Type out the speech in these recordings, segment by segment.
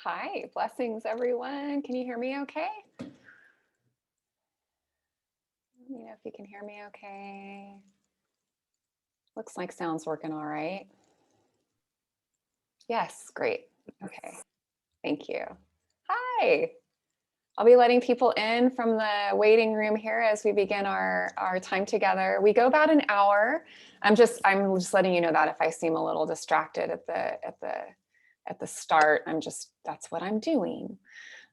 Hi, blessings everyone. Can you hear me okay? Let me know if you can hear me okay. Looks like sound's working all right. Yes, great. Okay, thank you. Hi. I'll be letting people in from the waiting room here as we begin our time together. We go about an hour. I'm just letting you know that if I seem a little distracted at the start, that's what I'm doing.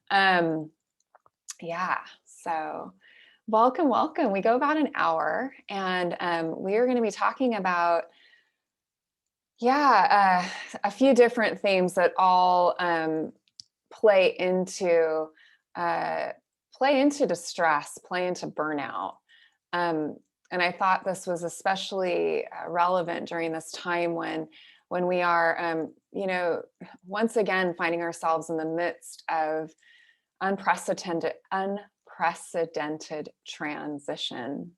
Yeah, so welcome. We go about an hour, and we are going to be talking about, a few different themes that all play into distress, play into burnout. And I thought this was especially relevant during this time when we are, once again finding ourselves in the midst of unprecedented transition.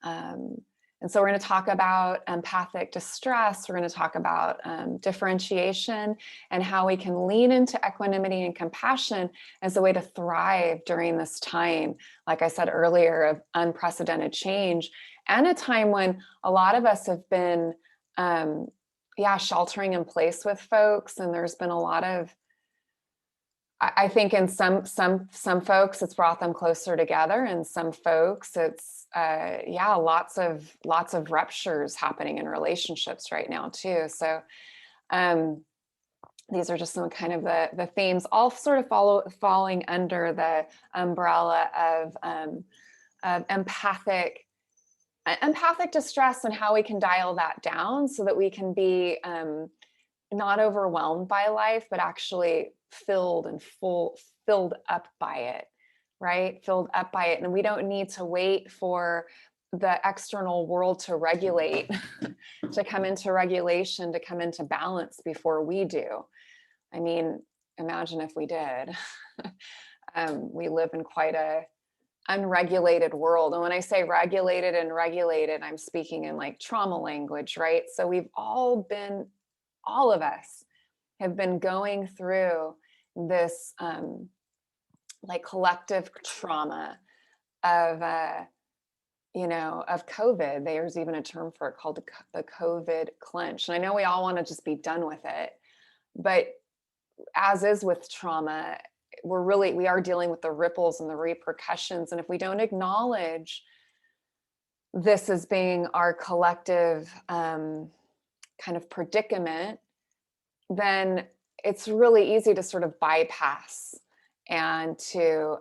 And so we're going to talk about empathic distress. We're going to talk about differentiation and how we can lean into equanimity and compassion as a way to thrive during this time, like I said earlier, of unprecedented change, and a time when a lot of us have been sheltering in place with folks, and there's been a lot of, I think in some folks it's brought them closer together, and some folks it's lots of ruptures happening in relationships right now too. So these are just some kind of the themes, all sort of falling under the umbrella of empathic distress, and how we can dial that down so that we can be not overwhelmed by life, but actually filled up by it, right? Filled up by it. And we don't need to wait for the external world to regulate, to come into regulation, to come into balance before we do. I mean, imagine if we did. We live in quite a unregulated world. And when I say regulated, I'm speaking in like trauma language, right? So all of us have been going through this like collective trauma of COVID. There's even a term for it called the COVID clench. And I know we all want to just be done with it, but as is with trauma, we are dealing with the ripples and the repercussions. And if we don't acknowledge this as being our collective kind of predicament, then it's really easy to sort of bypass and to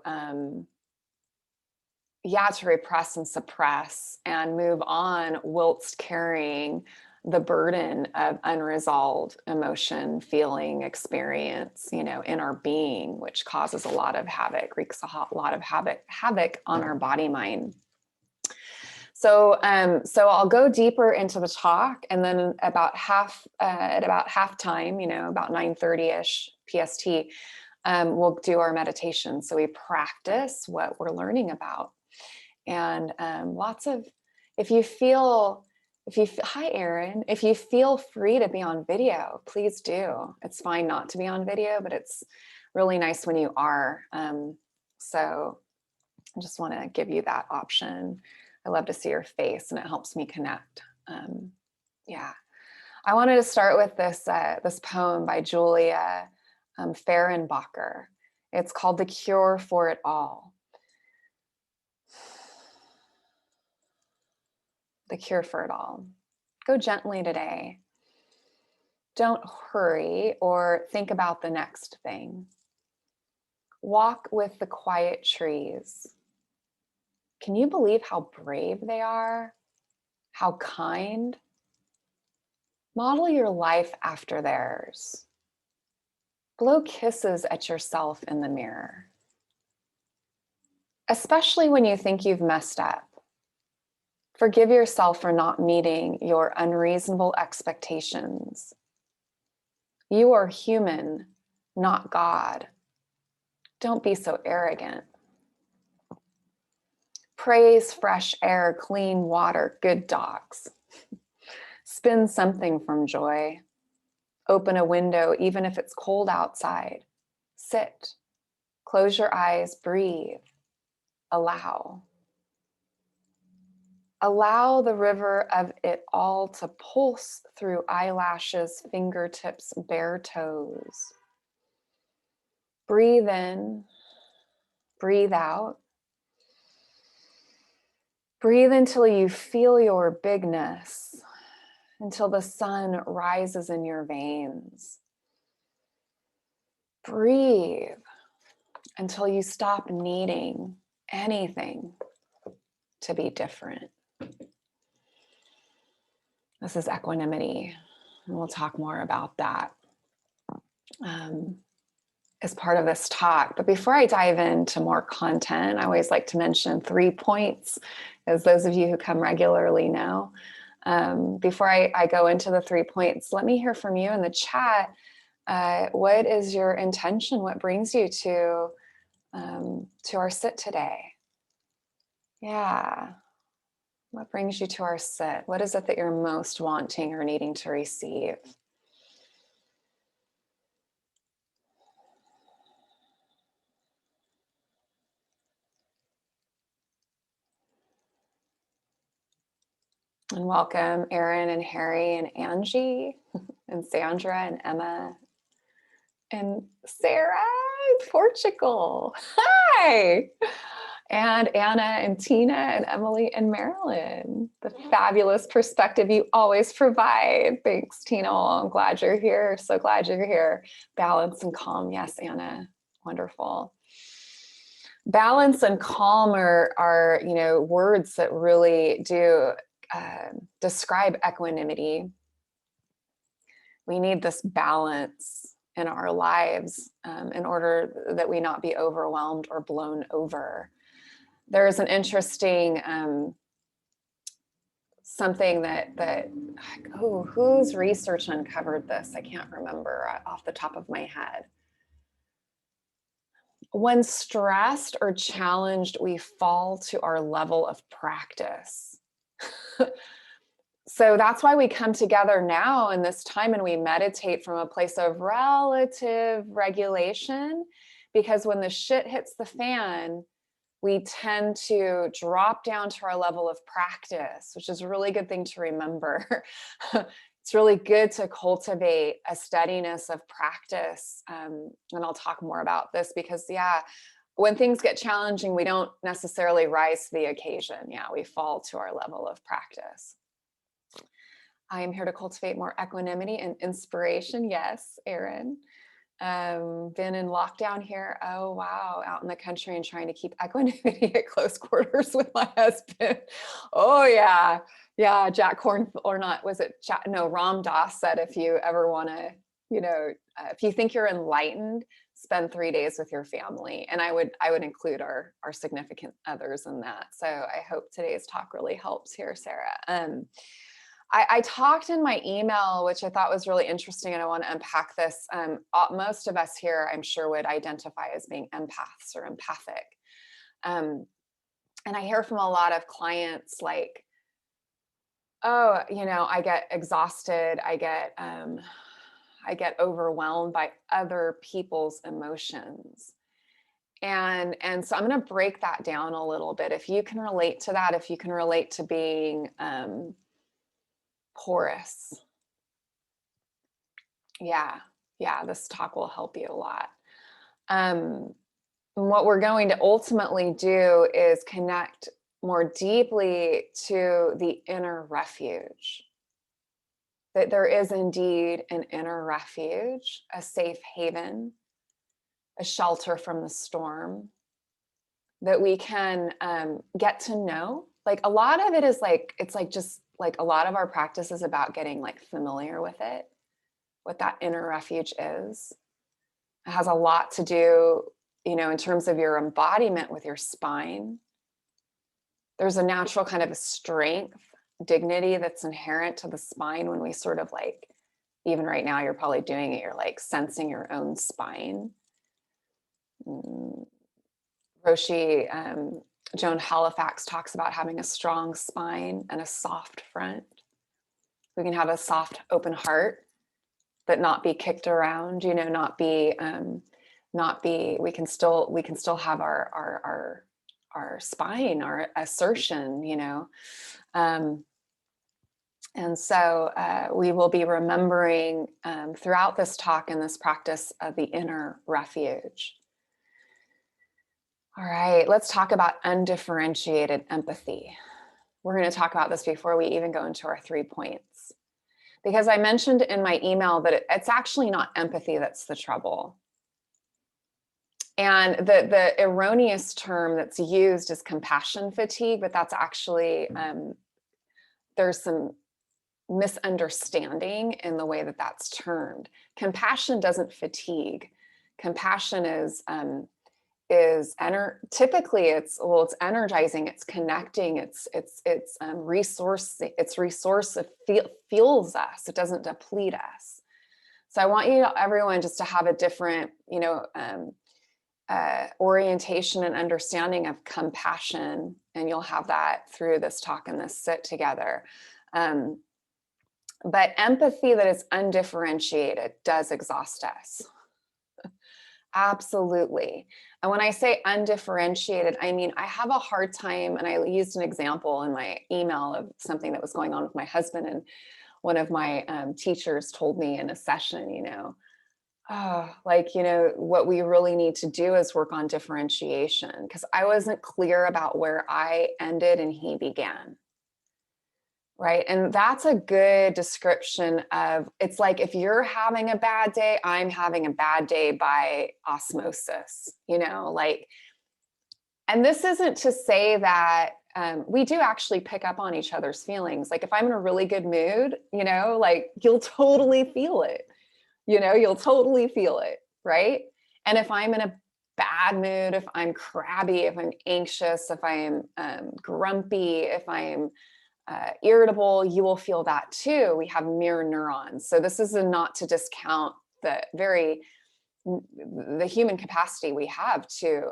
repress and suppress and move on, whilst carrying the burden of unresolved emotion, feeling, experience, in our being, which causes a lot of havoc, wreaks a lot of havoc on our body mind. So I'll go deeper into the talk, and then at about halftime, about 9:30ish PST, we'll do our meditation. So we practice what we're learning about, and hi Erin, if you feel free to be on video, please do. It's fine not to be on video, but it's really nice when you are. So I just want to give you that option. I love to see your face, and it helps me connect. I wanted to start with this poem by Julia Fehrenbacher. It's called "The Cure for It All." The cure for it all. Go gently today. Don't hurry or think about the next thing. Walk with the quiet trees. Can you believe how brave they are? How kind? Model your life after theirs. Blow kisses at yourself in the mirror. Especially when you think you've messed up. Forgive yourself for not meeting your unreasonable expectations. You are human, not God. Don't be so arrogant. Praise fresh air, clean water, good dogs. Spin something from joy. Open a window, even if it's cold outside. Sit, close your eyes, breathe, allow. Allow the river of it all to pulse through eyelashes, fingertips, bare toes. Breathe in, breathe out. Breathe until you feel your bigness, until the sun rises in your veins. Breathe until you stop needing anything to be different. This is equanimity, and we'll talk more about that as part of this talk. But before I dive into more content, I always like to mention 3 points, as those of you who come regularly know. Before I go into the 3 points, let me hear from you in the chat. What is your intention? What brings you to our sit today? Yeah. What brings you to our sit? What is it that you're most wanting or needing to receive? And welcome Erin and Harry and Angie and Sandra and Emma and Sarah in Portugal. Hi. And Anna and Tina and Emily and Marilyn. The fabulous perspective you always provide. Thanks, Tina. Oh, I'm glad you're here. So glad you're here. Balance and calm. Yes, Anna. Wonderful. Balance and calm are words that really do describe equanimity. We need this balance in our lives in order that we not be overwhelmed or blown over. There's an interesting something that whose research uncovered this? I can't remember off the top of my head. When stressed or challenged, we fall to our level of practice. So that's why we come together now in this time and we meditate from a place of relative regulation, because when the shit hits the fan, we tend to drop down to our level of practice, which is a really good thing to remember. It's really good to cultivate a steadiness of practice. And I'll talk more about this because, when things get challenging, we don't necessarily rise to the occasion. We fall to our level of practice. I am here to cultivate more equanimity and inspiration. Yes, Erin. Been in lockdown here. Oh, wow. Out in the country and trying to keep equanimity at close quarters with my husband. Oh, yeah. Yeah. Jack Korn, or not, was it? Ram Dass said, if you ever want to, if you think you're enlightened, spend 3 days with your family. And I would include our significant others in that. So I hope today's talk really helps here, Sarah. I talked in my email, which I thought was really interesting, and I want to unpack this. Most of us here, I'm sure, would identify as being empaths or empathic. And I hear from a lot of clients like, oh, I get exhausted. I get overwhelmed by other people's emotions. And so I'm going to break that down a little bit. If you can relate to that, if you can relate to being porous. This talk will help you a lot. What we're going to ultimately do is connect more deeply to the inner refuge. That there is indeed an inner refuge, a safe haven, a shelter from the storm that we can get to know. Like a lot of it is like, it's like just like a lot of our practice is about getting like familiar with it, what that inner refuge is. It has a lot to do, in terms of your embodiment with your spine. There's a natural kind of a strength, dignity that's inherent to the spine when we sort of like, even right now, you're probably doing it, you're like sensing your own spine. Roshi, Joan Halifax talks about having a strong spine and a soft front. We can have a soft, open heart but not be kicked around, you know, not be, we can still have our spine, our assertion, you know. And so we will be remembering throughout this talk and this practice of the inner refuge. All right, let's talk about undifferentiated empathy. We're going to talk about this before we even go into our 3 points. Because I mentioned in my email that it's actually not empathy that's the trouble. And the erroneous term that's used is compassion fatigue, but that's actually, there's some misunderstanding in the way that that's termed. Compassion doesn't fatigue. Compassion typically it's energizing, it's connecting, it's resource, it fuels us, it doesn't deplete us. So I want everyone just to have a different, you know, orientation and understanding of compassion, and you'll have that through this talk and this sit together. But empathy that is undifferentiated does exhaust us. Absolutely. And when I say undifferentiated, I mean, I have a hard time, and I used an example in my email of something that was going on with my husband, and one of my teachers told me in a session, you know, like, you know, what we really need to do is work on differentiation, because I wasn't clear about where I ended and he began. Right. And that's a good description of, it's like, if you're having a bad day, I'm having a bad day by osmosis, you know, like, and this isn't to say that we do actually pick up on each other's feelings. Like if I'm in a really good mood, you know, like you'll totally feel it, you know, you'll totally feel it. Right. And if I'm in a bad mood, if I'm crabby, if I'm anxious, if I'm grumpy, if I'm irritable, you will feel that too. We have mirror neurons. So this is not to discount the human capacity we have to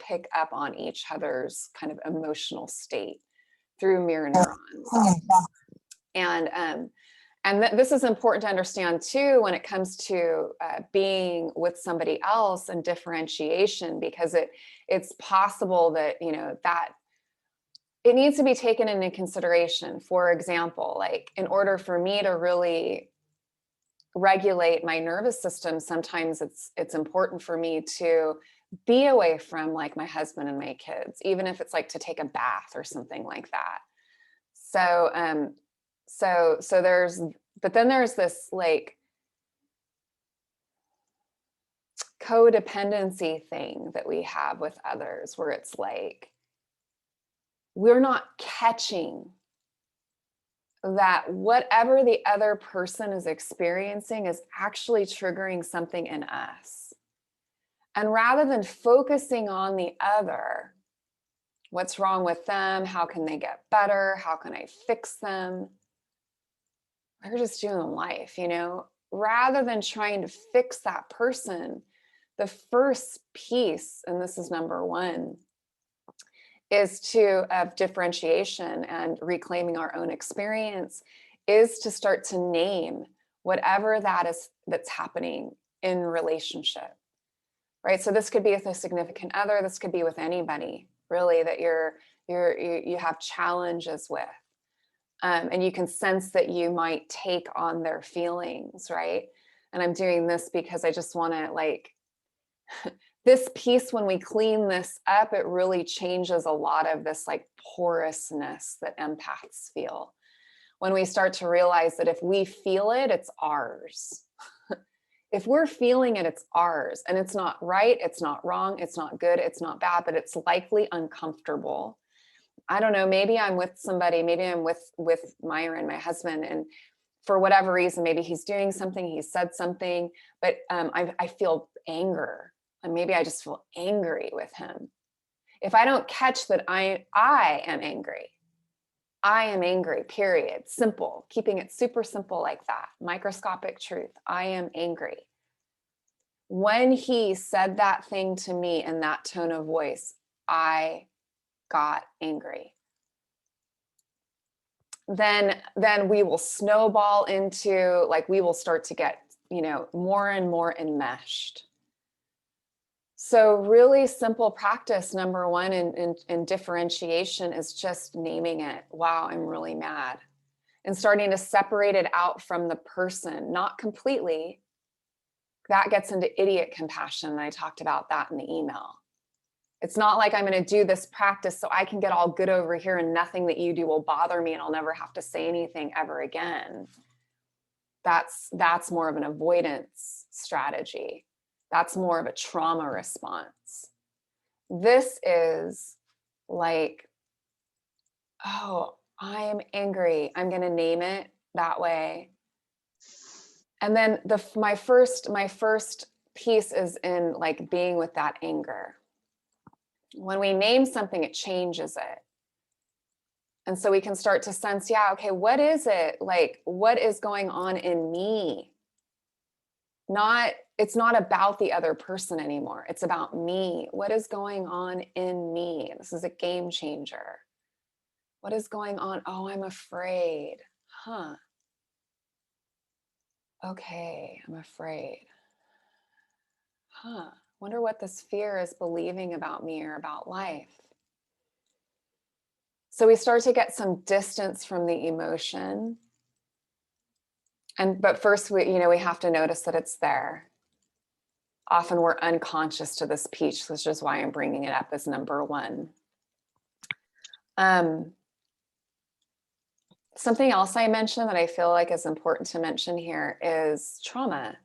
pick up on each other's kind of emotional state through mirror neurons. And this is important to understand too when it comes to being with somebody else and differentiation, because it's possible that, you know, that it needs to be taken into consideration. For example, like in order for me to really regulate my nervous system, sometimes it's important for me to be away from like my husband and my kids, even if it's like to take a bath or something like that. So but then there's this like codependency thing that we have with others, where it's like, we're not catching that whatever the other person is experiencing is actually triggering something in us. And rather than focusing on the other, what's wrong with them? How can they get better? How can I fix them? We're just doing life, you know, rather than trying to fix that person. The first piece, and this is number one, is of differentiation and reclaiming our own experience, is to start to name whatever that's happening in relationship, right? So this could be with a significant other, this could be with anybody really that you have challenges with, and you can sense that you might take on their feelings, right? And I'm doing this because I just want to like this piece, when we clean this up, it really changes a lot of this like porousness that empaths feel. When we start to realize that if we feel it, it's ours. If we're feeling it, it's ours. And it's not right, it's not wrong, it's not good, it's not bad, but it's likely uncomfortable. I don't know, maybe I'm with somebody, maybe I'm with Myron, my husband, and for whatever reason, maybe he's doing something, he said something, but I feel anger. And maybe I just feel angry with him. If I don't catch that I am angry, period. Simple, keeping it super simple like that. Microscopic truth. I am angry. When he said that thing to me in that tone of voice, I got angry. then we will snowball into, like, we will start to get, more and more enmeshed. So really simple practice number one in differentiation is just naming it. Wow, I'm really mad. And starting to separate it out from the person, not completely. That gets into idiot compassion. And I talked about that in the email. It's not like I'm going to do this practice so I can get all good over here and nothing that you do will bother me and I'll never have to say anything ever again. That's more of an avoidance strategy. That's more of a trauma response. This is like, oh, I am angry. I'm going to name it that way. And then my first piece is in like being with that anger. When we name something, it changes it. And so we can start to sense, yeah, okay, what is it? Like, what is going on in me? It's not about the other person anymore. It's about me. What is going on in me? This is a game changer. What is going on? Oh, I'm afraid. Huh. Okay, I'm afraid. Huh. Wonder what this fear is believing about me or about life. So we start to get some distance from the emotion. But first we have to notice that it's there. Often we're unconscious to this piece, which is why I'm bringing it up as number one. Something else I mentioned that I feel like is important to mention here is trauma.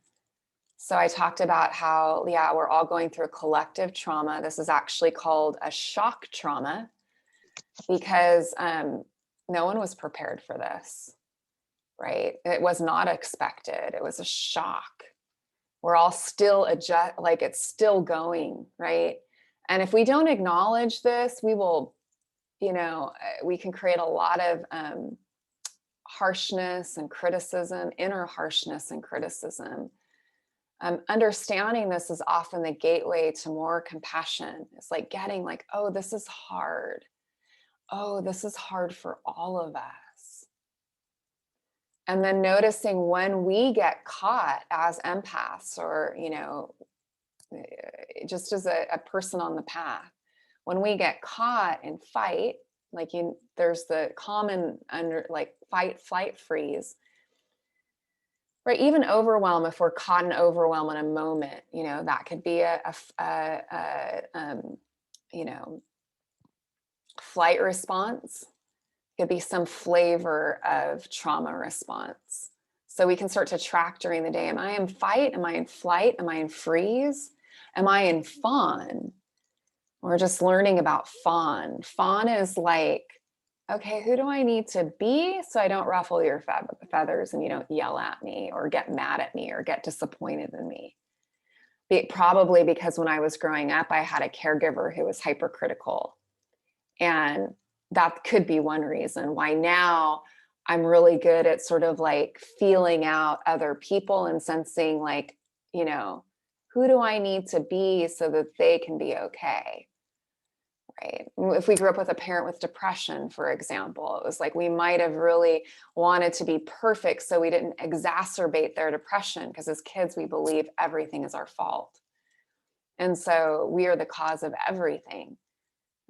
So I talked about how, yeah, we're all going through a collective trauma. This is actually called a shock trauma because no one was prepared for this, right? It was not expected. It was a shock. We're all still like it's still going, right? And if we don't acknowledge this, we will, we can create a lot of harshness and criticism, inner harshness and criticism. Understanding this is often the gateway to more compassion. It's like getting like, oh, this is hard. Oh, this is hard for all of us. And then noticing when we get caught as empaths or, just as a person on the path, when we get caught in fight, like there's the common fight, flight, freeze, right? Even overwhelm, if we're caught in overwhelm in a moment, that could be a flight response. Could be some flavor of trauma response. So we can start to track during the day. Am I in fight? Am I in flight? Am I in freeze? Am I in fawn? We're just learning about fawn. Fawn is like, okay, who do I need to be so I don't ruffle your feathers and you don't yell at me or get mad at me or get disappointed in me? Probably because when I was growing up, I had a caregiver who was hypercritical. And that could be one reason why now I'm really good at sort of like feeling out other people and sensing like, who do I need to be so that they can be okay? Right. If we grew up with a parent with depression, for example, it was like we might have really wanted to be perfect so we didn't exacerbate their depression because as kids, we believe everything is our fault. And so we are the cause of everything.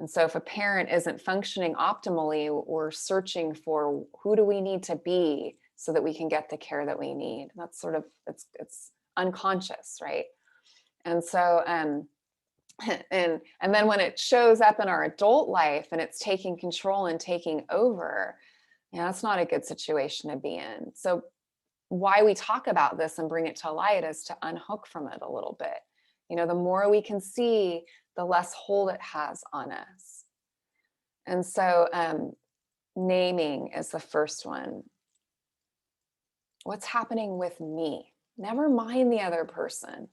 And so if a parent isn't functioning optimally, we're searching for who do we need to be so that we can get the care that we need. That's sort of, it's unconscious, right? And so, and then when it shows up in our adult life and it's taking control and taking over, that's not a good situation to be in. So why we talk about this and bring it to light is to unhook from it a little bit. The more we can see, the less hold it has on us. And so naming is the first one. What's happening with me? Never mind the other person.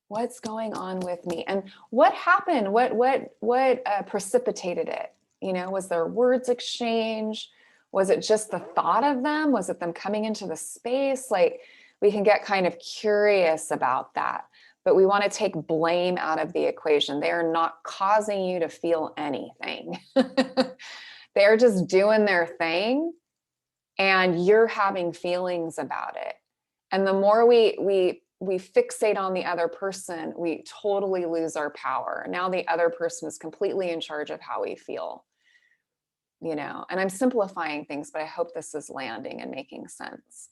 What's going on with me? And what happened? What precipitated it? Was there words exchange? Was it just the thought of them? Was it them coming into the space? Like we can get kind of curious about that. But we want to take blame out of the equation. They are not causing you to feel anything. They're just doing their thing. and you're having feelings about it. And the more we fixate on the other person, we totally lose our power. Now the other person is completely in charge of how we feel, you know. And I'm simplifying things, but I hope this is landing and making sense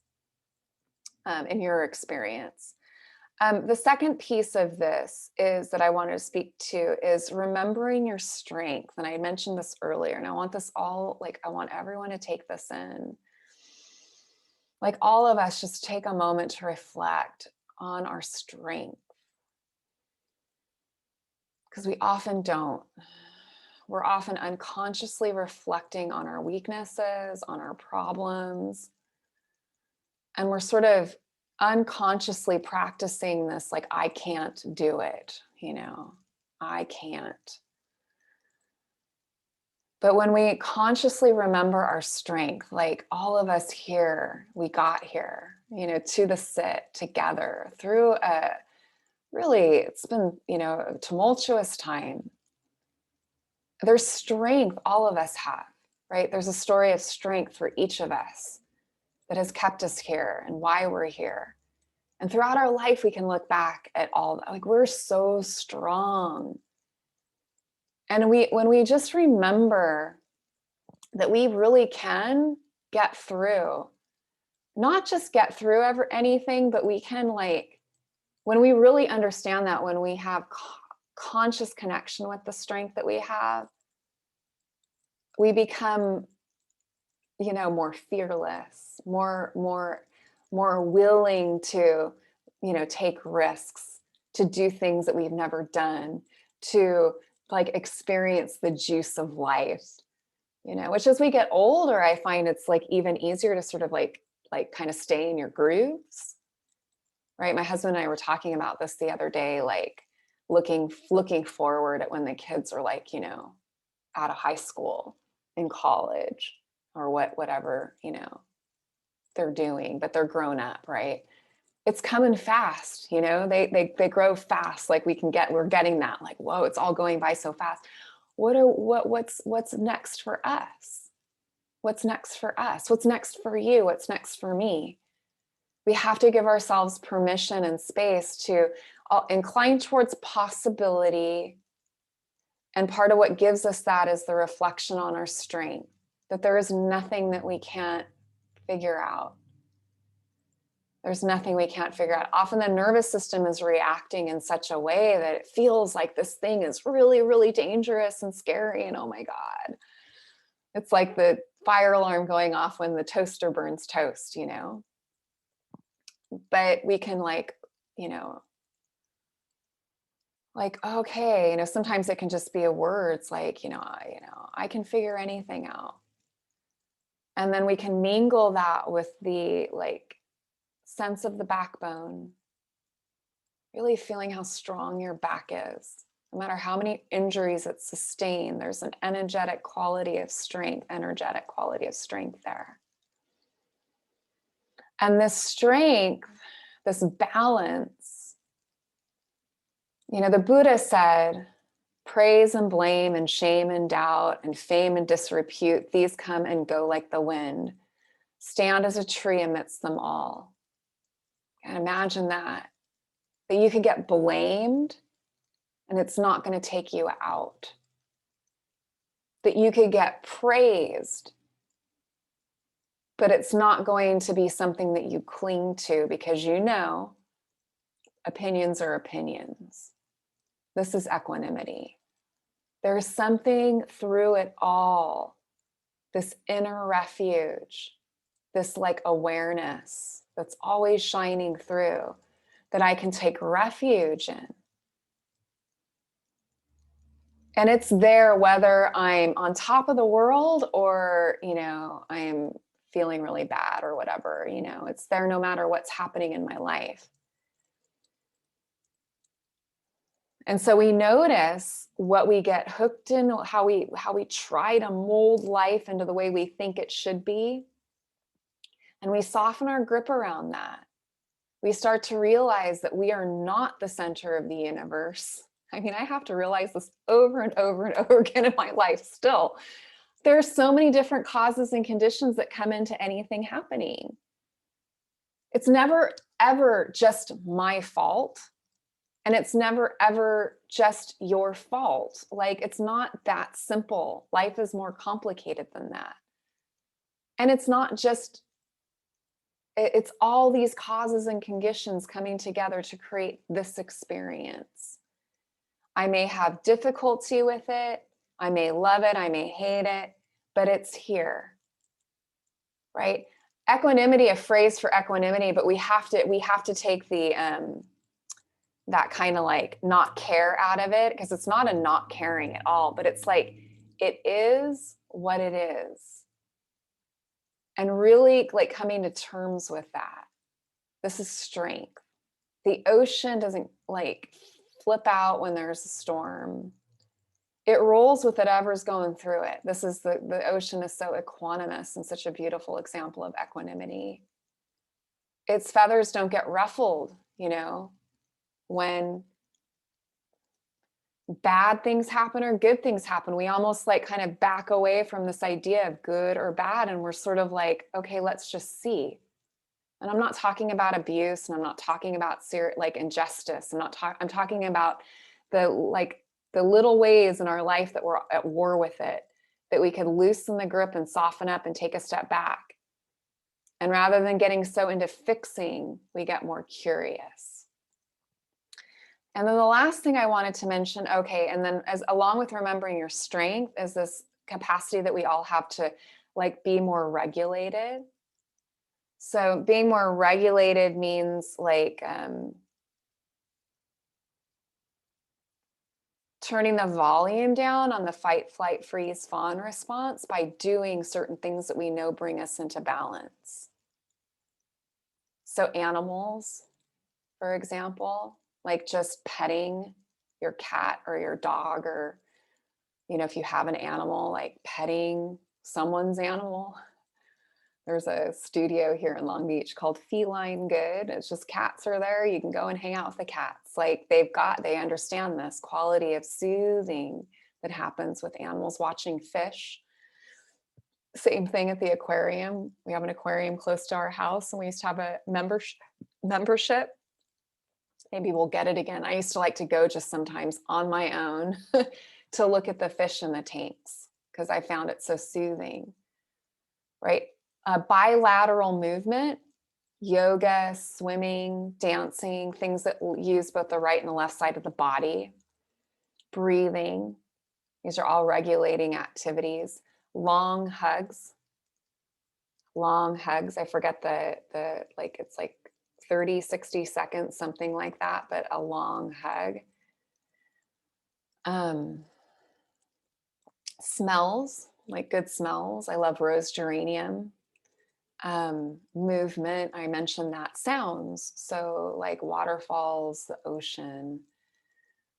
in your experience. The second piece of this is that I want to speak to is remembering your strength. And I mentioned this earlier, and I want this all, like, I want everyone to take this in. Like, all of us just take a moment to reflect on our strength, because we often don't. We're often unconsciously reflecting on our weaknesses, on our problems, and we're sort of unconsciously practicing this, like, I can't do it, you know, I can't. But when we consciously remember our strength, like all of us here, we got here, you know, to the sit together through a really, it's been, you know, a tumultuous time. There's strength all of us have, right? There's a story of strength for each of us that has kept us here and why we're here. And throughout our life, we can look back at all, like, we're so strong. And when we just remember that we really can get through, not just get through anything, but we can, like, when we really understand that, when we have conscious connection with the strength that we have, we become, you know, more fearless, more willing to, you know, take risks, to do things that we've never done, to, like, experience the juice of life, you know. Which, as we get older, I find it's, like, even easier to sort of like kind of stay in your grooves, right? My husband and I were talking about this the other day, like looking forward at when the kids are, like, you know, out of high school, in college, or whatever, you know, they're doing, but they're grown up, right? It's coming fast, you know, they grow fast. Like, we're getting that, like, whoa, it's all going by so fast. What's next for us? What's next for us? What's next for you? What's next for me? We have to give ourselves permission and space to incline towards possibility. And part of what gives us that is the reflection on our strength, that there is nothing that we can't figure out. There's nothing we can't figure out. Often the nervous system is reacting in such a way that it feels like this thing is really, really dangerous and scary. And oh my God, it's like the fire alarm going off when the toaster burns toast, you know? But we can, like, you know, like, okay, you know, sometimes it can just be a word. It's like, I can figure anything out. And then we can mingle that with the, like, sense of the backbone, really feeling how strong your back is. No matter how many injuries it's sustained, there's an energetic quality of strength there. And this strength, this balance, you know, the Buddha said, praise and blame and shame and doubt and fame and disrepute, these come and go like the wind. Stand as a tree amidst them all. And imagine that you could get blamed and it's not going to take you out. That you could get praised, but it's not going to be something that you cling to, because, you know, opinions are opinions. This is equanimity. There's something through it all, this inner refuge, this, like, awareness that's always shining through, that I can take refuge in. And it's there whether I'm on top of the world or, you know, I'm feeling really bad or whatever, you know, it's there no matter what's happening in my life. And so we notice what we get hooked in, how we try to mold life into the way we think it should be. And we soften our grip around that. We start to realize that we are not the center of the universe. I mean, I have to realize this over and over and over again in my life still, There are so many different causes and conditions that come into anything happening. It's never, ever just my fault. And it's never, ever just your fault. Like, it's not that simple. Life is more complicated than that. And it's not just, it's all these causes and conditions coming together to create this experience. I may have difficulty with it. I may love it. I may hate it, but it's here, right? Equanimity, a phrase for equanimity, but we have to take the, that kind of like not care out of it, because it's not a not caring at all, but it's like, it is what it is. And really like coming to terms with that. This is strength. The ocean doesn't like flip out when there's a storm. It rolls with whatever's going through it. This is the ocean is so equanimous and such a beautiful example of equanimity. Its feathers don't get ruffled, you know, when bad things happen or good things happen. We almost like kind of back away from this idea of good or bad. And we're sort of like, okay, let's just see. And I'm not talking about abuse, and I'm not talking about like injustice. I'm talking about the little ways in our life that we're at war with it, that we can loosen the grip and soften up and take a step back. And rather than getting so into fixing, we get more curious. And then the last thing I wanted to mention, okay, and then along with remembering your strength, is this capacity that we all have to like be more regulated. So being more regulated means like turning the volume down on the fight, flight, freeze, fawn response by doing certain things that we know bring us into balance. So animals, for example, like just petting your cat or your dog, or, you know, if you have an animal, like petting someone's animal. There's a studio here in Long Beach called Feline Good. It's just cats are there. You can go and hang out with the cats. Like they understand this quality of soothing that happens with animals. Watching fish. Same thing at the aquarium. We have an aquarium close to our house, and we used to have a membership. Maybe we'll get it again. I used to like to go just sometimes on my own to look at the fish in the tanks, because I found it so soothing, right? Bilateral movement, yoga, swimming, dancing, things that use both the right and the left side of the body, breathing. These are all regulating activities. Long hugs. I forget the like, it's like 30, 60 seconds, something like that, but a long hug. Smells, like good smells. I love rose geranium. Movement, I mentioned that. Sounds, so like waterfalls, the ocean.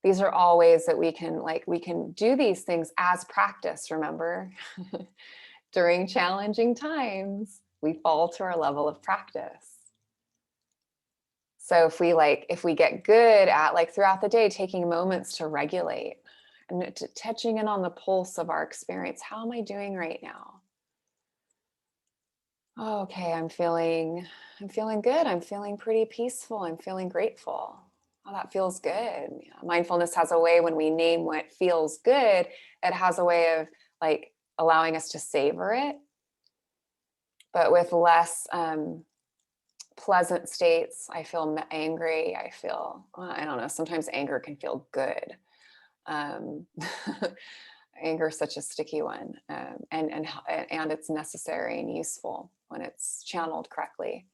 These are all ways that we can do these things as practice. Remember, during challenging times, we fall to our level of practice. So if we get good at, like, throughout the day, taking moments to regulate and touching in on the pulse of our experience. How am I doing right now? Oh, okay, I'm feeling good. I'm feeling pretty peaceful. I'm feeling grateful. Oh, that feels good. Yeah. Mindfulness has a way, when we name what feels good, it has a way of like allowing us to savor it, but with less pleasant states. I feel angry. I don't know, sometimes anger can feel good. Anger is such a sticky one, and it's necessary and useful when it's channeled correctly.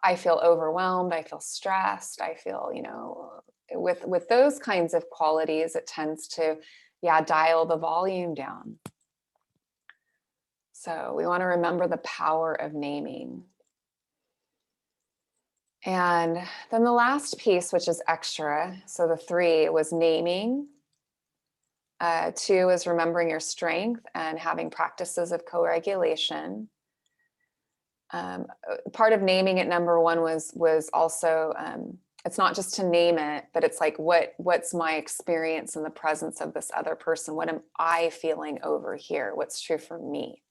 I feel overwhelmed. I feel stressed. I feel, with those kinds of qualities, it tends to, dial the volume down. So we want to remember the power of naming. And then the last piece, which is extra. So the 3 was naming. 2 is remembering your strength and having practices of co-regulation. Part of naming at number 1 was also It's not just to name it, but it's like, what's my experience in the presence of this other person? What am I feeling over here? What's true for me?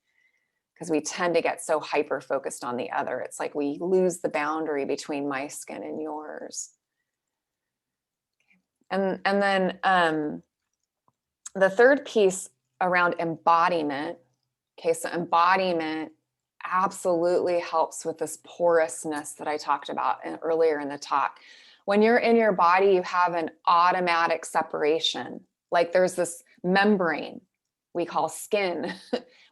Because we tend to get so hyper focused on the other. It's like we lose the boundary between my skin and yours. And then the third piece around embodiment. Okay, so embodiment absolutely helps with this porousness that I talked about earlier in the talk. When you're in your body, you have an automatic separation. Like there's this membrane we call skin.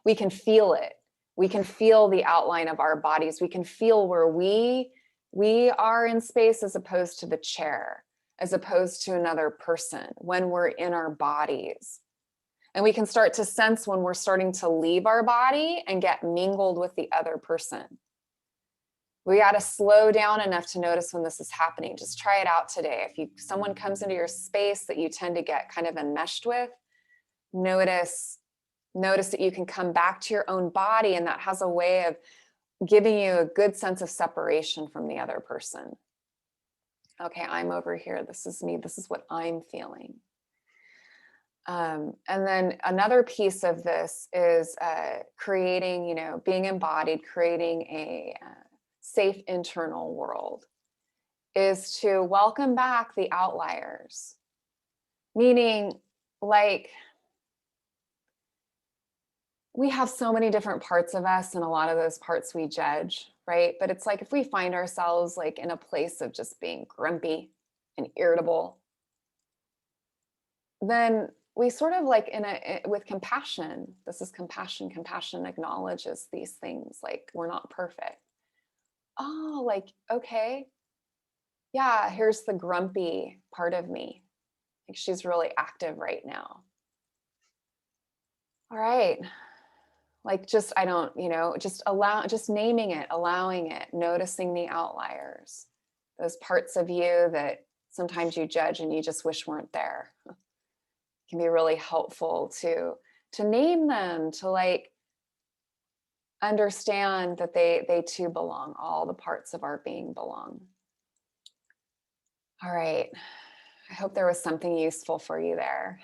We can feel it. We can feel the outline of our bodies. We can feel where we are in space as opposed to the chair, as opposed to another person when we're in our bodies. And we can start to sense when we're starting to leave our body and get mingled with the other person. We got to slow down enough to notice when this is happening. Just try it out today. If someone comes into your space that you tend to get kind of enmeshed with, notice that you can come back to your own body, and that has a way of giving you a good sense of separation from the other person. Okay, I'm over here. This is me. This is what I'm feeling. And then another piece of this is creating, being embodied, creating a safe internal world, is to welcome back the outliers. Meaning, like, we have so many different parts of us, and a lot of those parts we judge, right? But it's like if we find ourselves like in a place of just being grumpy and irritable, then we sort of like with compassion, this is compassion. Compassion acknowledges these things, like we're not perfect. Oh, like, okay, yeah, here's the grumpy part of me. Like she's really active right now. All right. Like just, just naming it, allowing it, noticing the outliers, those parts of you that sometimes you judge and you just wish weren't there. Can be really helpful to name them, to like understand that they too belong. All the parts of our being belong. All right. I hope there was something useful for you there.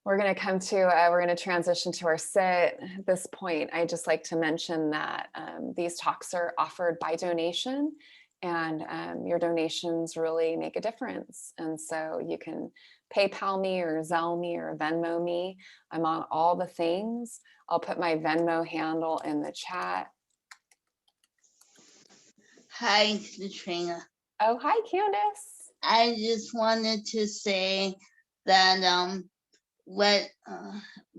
We're going to transition to our sit. At this point, I just like to mention that these talks are offered by donation, and your donations really make a difference. And so you can PayPal me or Zelle me or Venmo me. I'm on all the things. I'll put my Venmo handle in the chat. Hi, Katrina. Oh, hi, Candace. I just wanted to say that what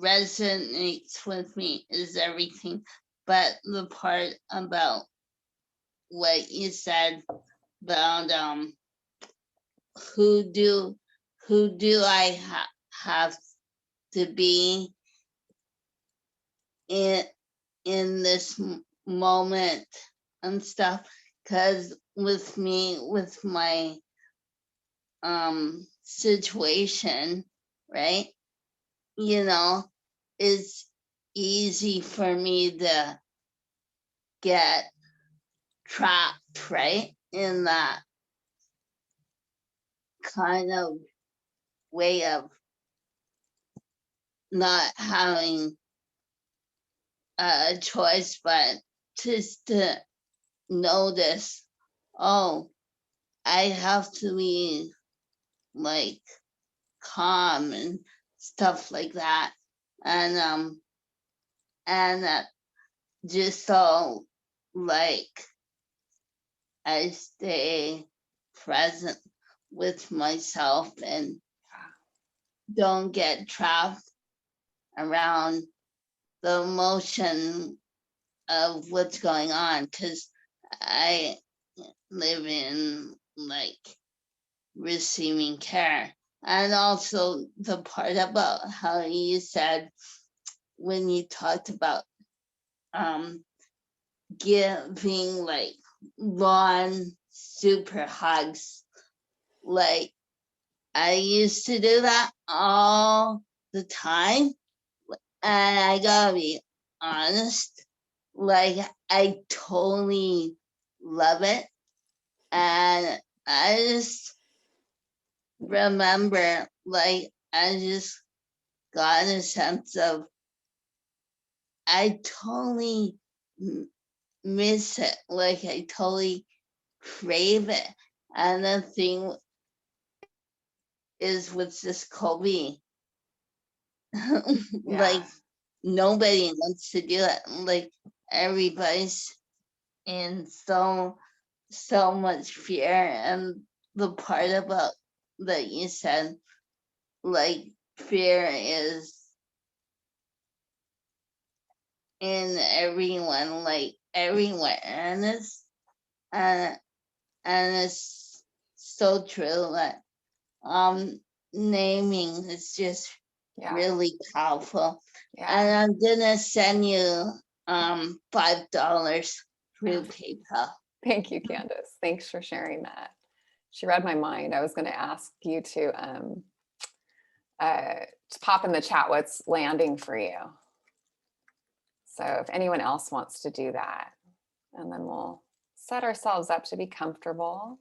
resonates with me is everything, but the part about what you said about who do I have to be in this moment and stuff, because with me, with my situation, right, it's easy for me to get trapped, right, in that kind of way of not having a choice, but just to notice, oh, I have to be like calm and stuff like that, and just so like I stay present with myself and don't get trapped around the emotion of what's going on, because I live in like receiving care. And also the part about how you said when you talked about giving like long super hugs, like I used to do that all the time, and I gotta be honest, like I totally love it. And I just remember, like, I just got a sense of, I totally miss it. Like, I totally crave it. And the thing is with this COVID, like, nobody wants to do it. Like, everybody's in so much fear. And the part about that you said, like, fear is in everyone, like everywhere, and it's so true that naming is just really powerful. And I'm gonna send you $5 through PayPal. Thank you, Candace. Thanks for sharing that. She read my mind. I was going to ask you to pop in the chat what's landing for you. So if anyone else wants to do that, and then we'll set ourselves up to be comfortable.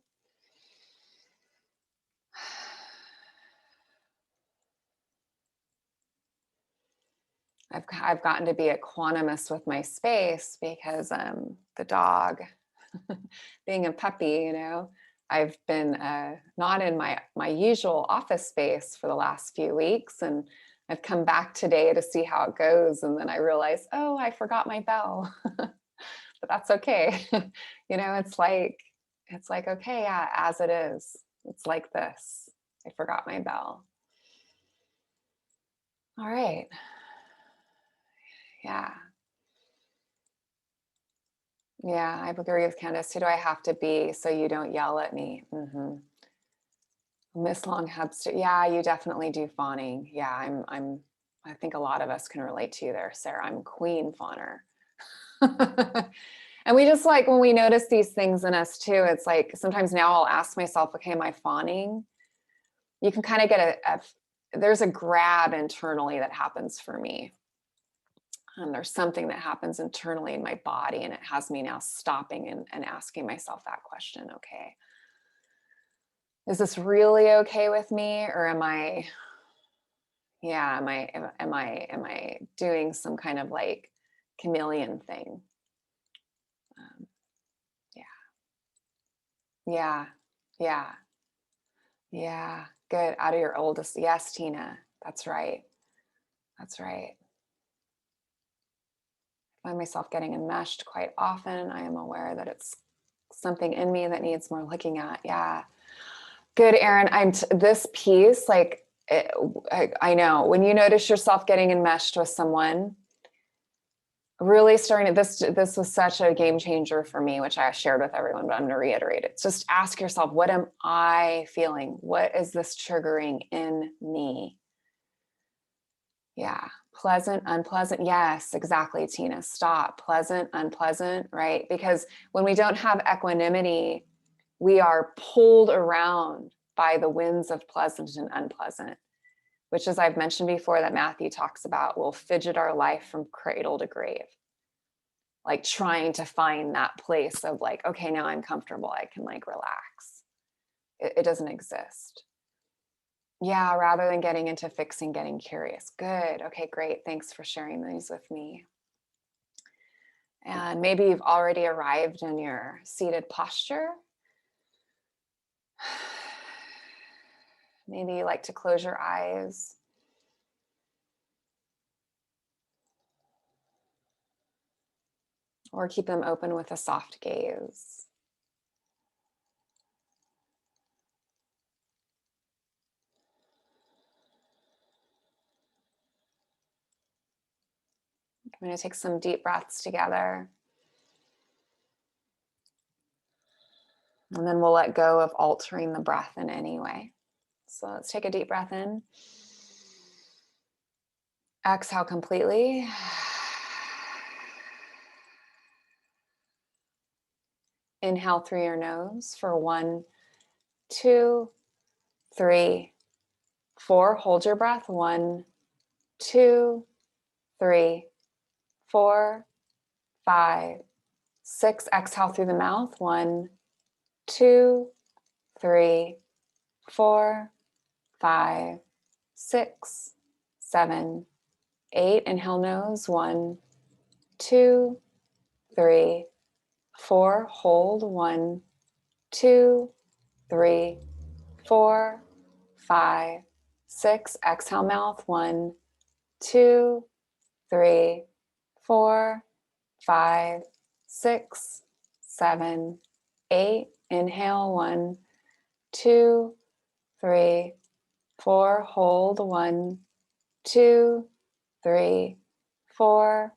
I've gotten to be a quantumist with my space because the dog, being a puppy, you know, I've been not in my usual office space for the last few weeks, and I've come back today to see how it goes, and then I realized, oh, I forgot my bell. But that's okay. You know, it's like, okay, yeah, as it is. It's like this. I forgot my bell. All right. Yeah. Yeah, I agree with Candace. Who do I have to be so you don't yell at me? Mm-hmm. Miss Longhubster. Yeah, you definitely do fawning. Yeah, I think a lot of us can relate to you there, Sarah. I'm queen fawner. And we just, like, when we notice these things in us too, it's like sometimes now I'll ask myself, okay, am I fawning? You can kind of get there's a grab internally that happens for me. There's something that happens internally in my body, and it has me now stopping and asking myself that question. Okay, is this really okay with me, or am I doing some kind of like chameleon thing? Yeah, yeah, yeah. Good. Out of your oldest. Yes, Tina. That's right. That's right. I find myself getting enmeshed quite often. I am aware that it's something in me that needs more looking at. Yeah. Good, Erin. This piece, like, I know when you notice yourself getting enmeshed with someone, really starting this was such a game changer for me, which I shared with everyone, but I'm going to reiterate it. Just ask yourself, what am I feeling? What is this triggering in me? Yeah. Pleasant, unpleasant. Yes, exactly, Tina. Stop. Pleasant, unpleasant, right? Because when we don't have equanimity, we are pulled around by the winds of pleasant and unpleasant, which, as I've mentioned before, that Matthew talks about, will fidget our life from cradle to grave. Like trying to find that place of like, okay, now I'm comfortable. I can like relax. It doesn't exist. Yeah, rather than getting into fixing, getting curious. Good. Okay, great. Thanks for sharing these with me. And maybe you've already arrived in your seated posture. Maybe you like to close your eyes. Or keep them open with a soft gaze. I'm going to take some deep breaths together. And then we'll let go of altering the breath in any way. So let's take a deep breath in. Exhale completely. Inhale through your nose for 1, 2, 3, 4. Hold your breath. 1, 2, 3, 4, 5, 6. Exhale through the mouth. 1, 2, 3, 4, 5, 6, 7, 8. Inhale nose. 1, 2, 3, 4. Hold. 1, 2, 3, 4, 5, 6. Exhale mouth. 1, 2, 3, 4, 5, 6, 7, 8. Inhale. 1, 2, 3, 4. Hold. 1, 2, 3, 4,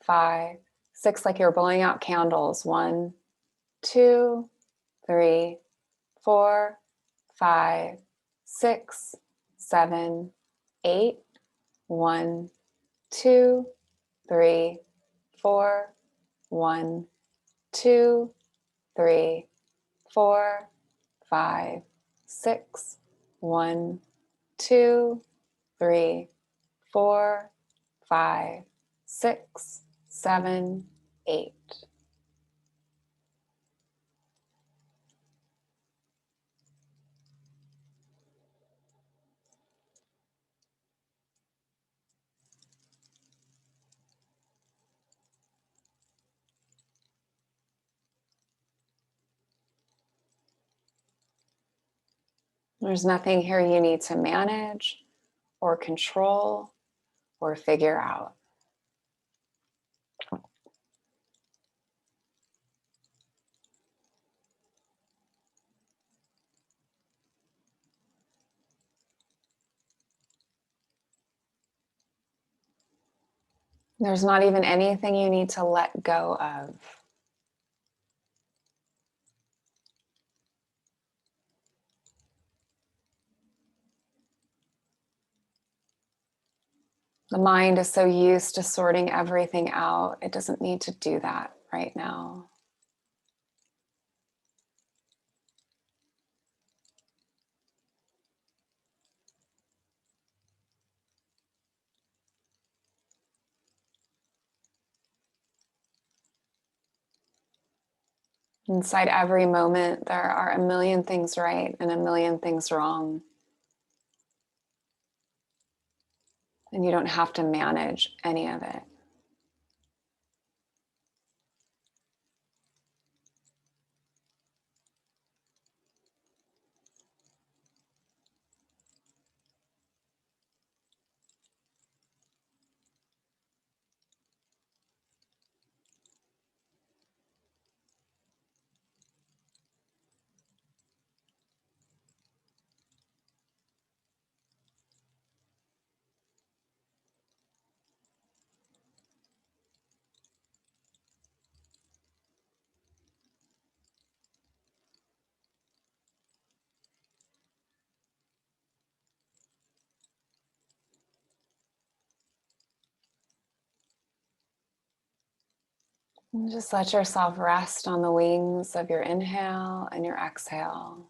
5, 6. Like you're blowing out candles. 1, 2, 3, 4, 5, 6, 7, 8. 1, 2, 3, 4. 1, 2, 3, 4, 5, 6. 1, 2, 3, 4, 5, 6, 7, 8. There's nothing here you need to manage or control or figure out. There's not even anything you need to let go of. The mind is so used to sorting everything out, it doesn't need to do that right now. Inside every moment, there are a million things right and a million things wrong. And you don't have to manage any of it. And just let yourself rest on the wings of your inhale and your exhale.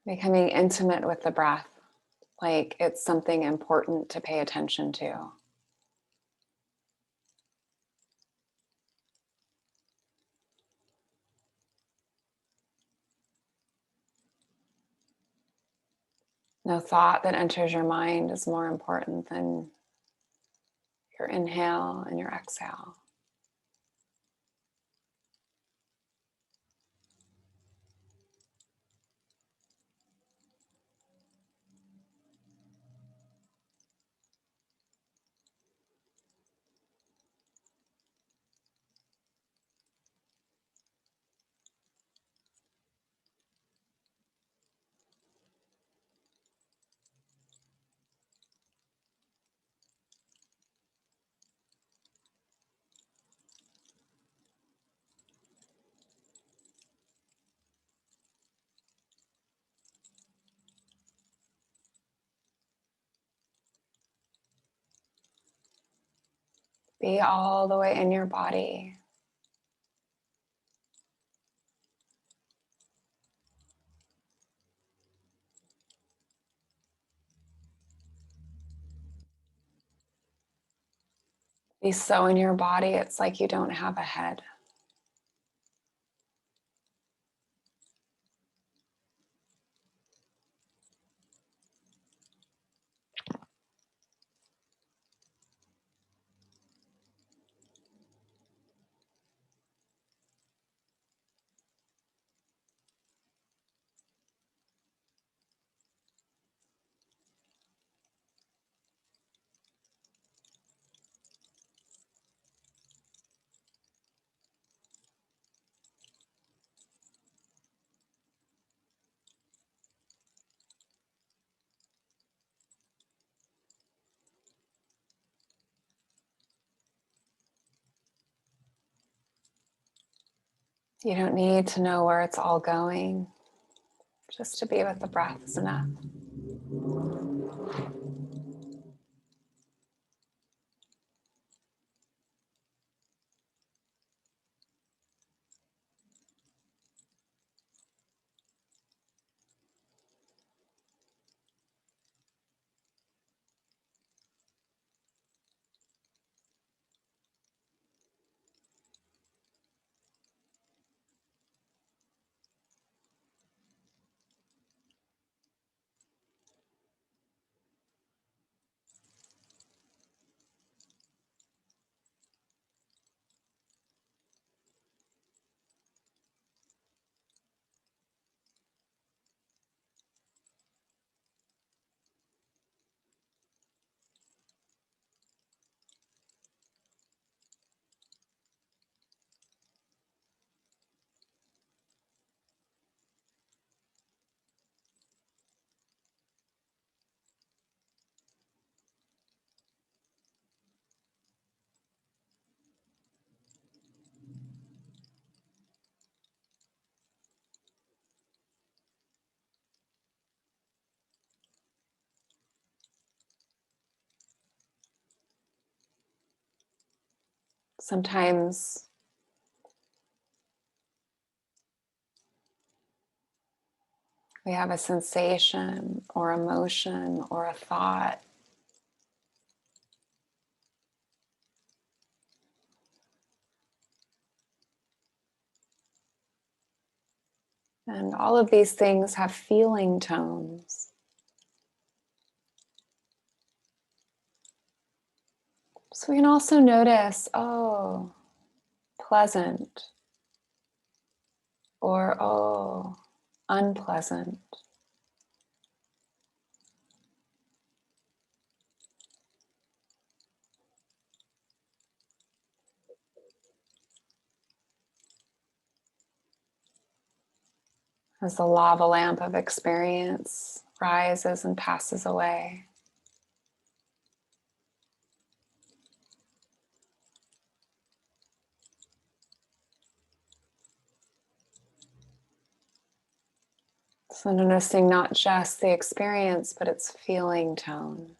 Becoming intimate with the breath, like it's something important to pay attention to. No thought that enters your mind is more important than your inhale and your exhale. Be all the way in your body. Be so in your body, it's like you don't have a head. You don't need to know where it's all going. Just to be with the breath is enough. Sometimes we have a sensation or emotion or a thought. And all of these things have feeling tones. So we can also notice, oh, pleasant, or oh, unpleasant. As the lava lamp of experience rises and passes away. So noticing not just the experience, but its feeling tone.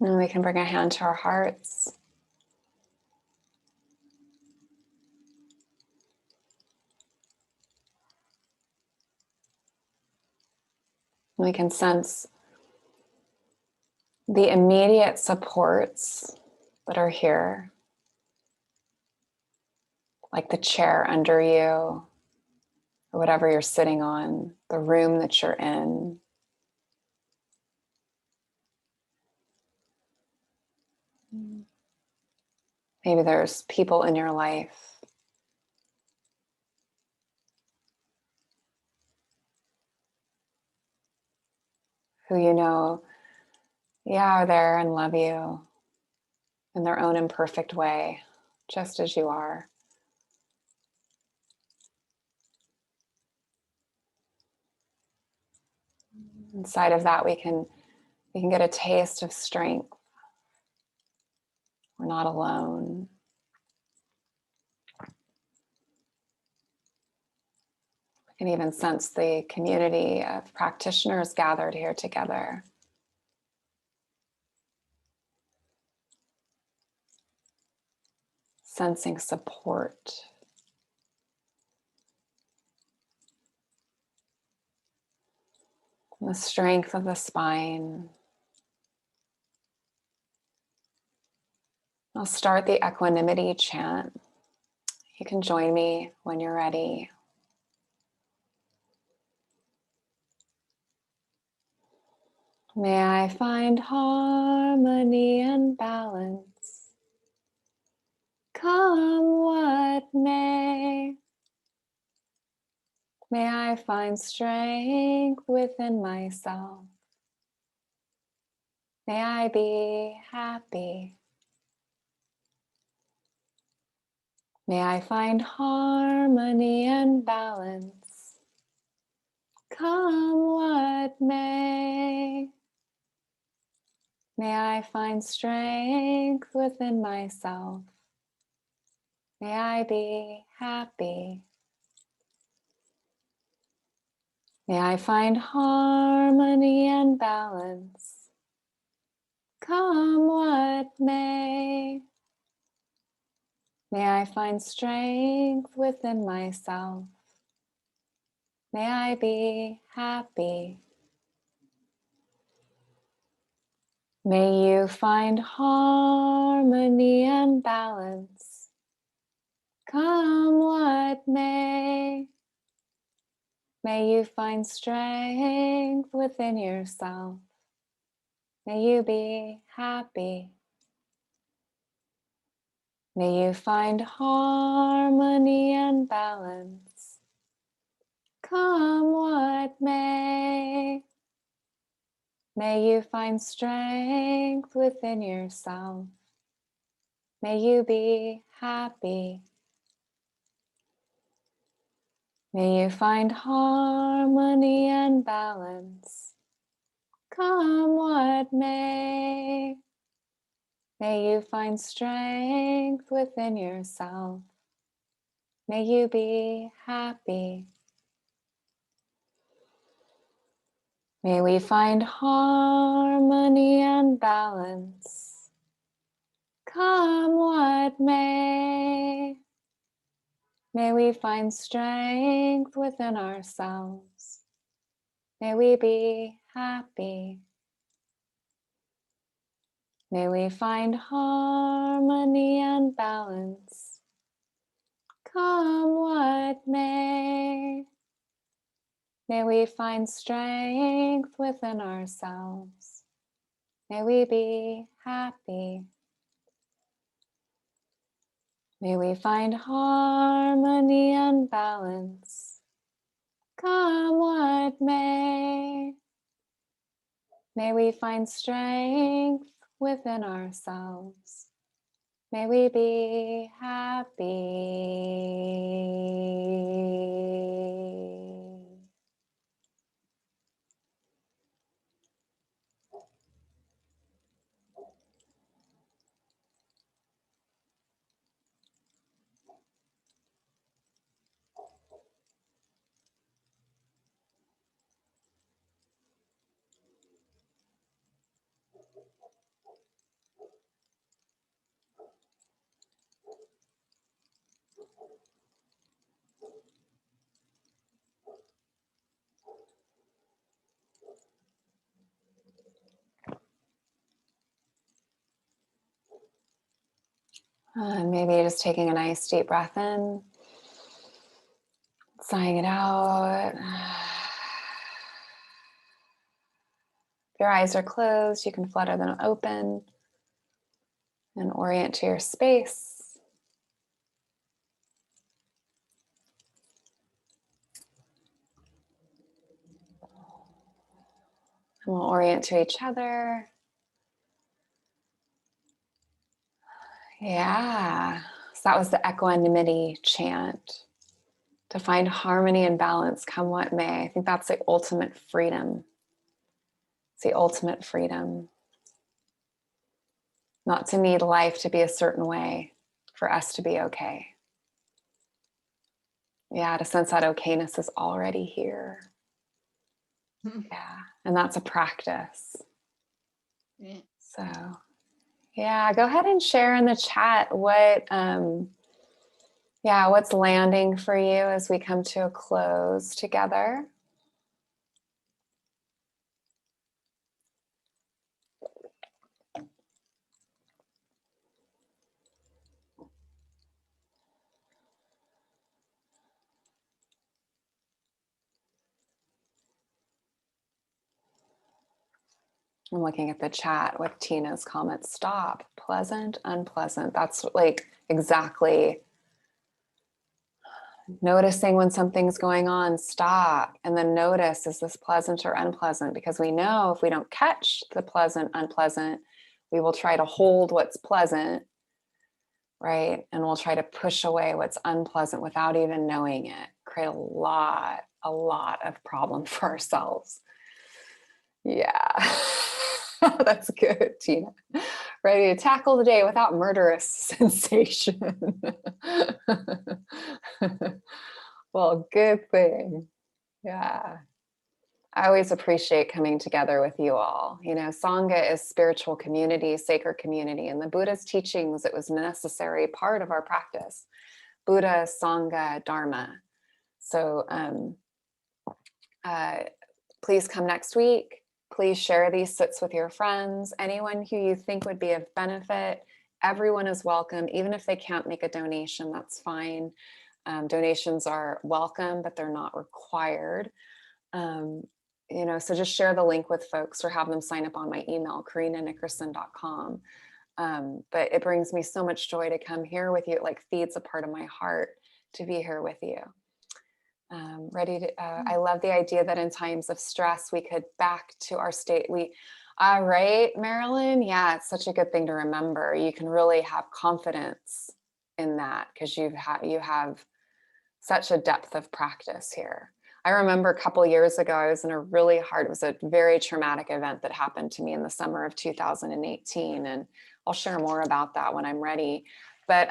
And we can bring a hand to our hearts. We can sense the immediate supports that are here, like the chair under you, or whatever you're sitting on, the room that you're in. Maybe there's people in your life. Who you know, are there and love you in their own imperfect way, just as you are. Inside of that, we can get a taste of strength. We're not alone. We can even sense the community of practitioners gathered here together. Sensing support. The strength of the spine. I'll start the equanimity chant. You can join me when you're ready. May I find harmony and balance, come what may. May I find strength within myself. May I be happy. May I find harmony and balance, come what may. May I find strength within myself. May I be happy. May I find harmony and balance, come what may. May I find strength within myself. May I be happy. May you find harmony and balance, come what may. May you find strength within yourself. May you be happy. May you find harmony and balance, come what may. May you find strength within yourself. May you be happy. May you find harmony and balance, come what may. May you find strength within yourself. May you be happy. May we find harmony and balance, come what may. May we find strength within ourselves. May we be happy. May we find harmony and balance, come what may. May we find strength within ourselves. May we be happy. May we find harmony and balance, come what may. May we find strength within ourselves. May we be happy. And maybe just taking a nice deep breath in, sighing it out. If your eyes are closed, you can flutter them open and orient to your space. And we'll orient to each other. Yeah. So that was the equanimity chant. To find harmony and balance, come what may. I think that's the ultimate freedom. It's the ultimate freedom. Not to need life to be a certain way for us to be okay. Yeah, to sense that okayness is already here. Yeah, and that's a practice. Yeah. So, yeah, go ahead and share in the chat what's landing for you as we come to a close together. I'm looking at the chat with Tina's comments. Stop, pleasant, unpleasant. That's like exactly noticing when something's going on. Stop, and then notice, is this pleasant or unpleasant? Because we know if we don't catch the pleasant, unpleasant, we will try to hold what's pleasant, right? And we'll try to push away what's unpleasant without even knowing it. Create a lot of problem for ourselves. Yeah. That's good, Tina. Ready to tackle the day without murderous sensation. Well, good thing. Yeah. I always appreciate coming together with you all. You know, Sangha is spiritual community, sacred community. And the Buddha's teachings, it was a necessary part of our practice. Buddha, Sangha, Dharma. So please come next week. Please share these sits with your friends, anyone who you think would be of benefit. Everyone is welcome. Even if they can't make a donation, that's fine. Donations are welcome, but they're not required. You know, so just share the link with folks or have them sign up on my email, karinanickerson.com. But it brings me so much joy to come here with you. It like feeds a part of my heart to be here with you. I love the idea that in times of stress, we could back to our state. Right, Marilyn? Yeah, it's such a good thing to remember. You can really have confidence in that because you have such a depth of practice here. I remember a couple of years ago, I was in it was a very traumatic event that happened to me in the summer of 2018. And I'll share more about that when I'm ready. But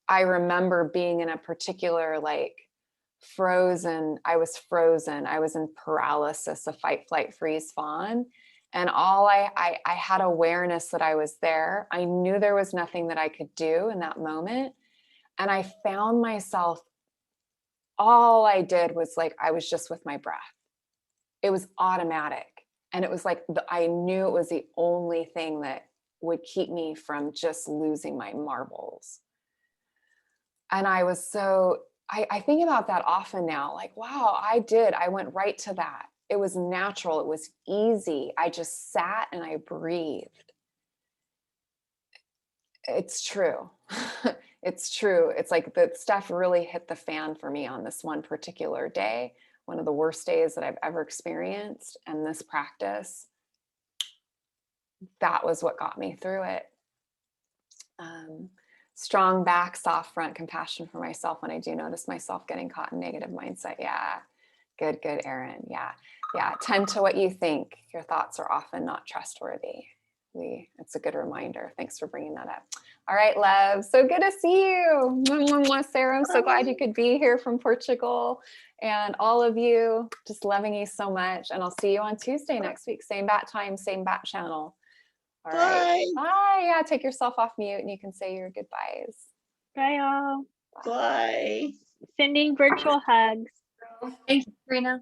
I remember being in a particular I was frozen. I was in paralysis, a fight, flight, freeze, fawn. And I had awareness that I was there. I knew there was nothing that I could do in that moment. And I found myself, all I did was I was just with my breath. It was automatic. And it was I knew it was the only thing that would keep me from just losing my marbles. And I was I think about that often now, wow, I went right to that. It was natural. It was easy. I just sat and I breathed. It's true. It's true. It's like the stuff really hit the fan for me on this one particular day, one of the worst days that I've ever experienced. And this practice, that was what got me through it. Strong back, soft front, compassion for myself when I do notice myself getting caught in negative mindset. Yeah. Good, Erin. Yeah. Tend to what you think. Your thoughts are often not trustworthy. It's a good reminder. Thanks for bringing that up. All right, love. So good to see you. Sarah, I'm so glad you could be here from Portugal. And all of you, just loving you so much. And I'll see you on Tuesday next week. Same bat time, same bat channel. All right. Bye. Yeah, take yourself off mute and you can say your goodbyes. Bye, all. Bye. Sending virtual hugs. Thank you, Karina.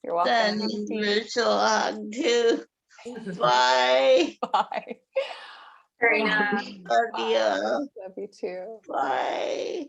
You're welcome. Sending virtual hug too. Bye. Bye. Karina. Love you. Love you too. Bye.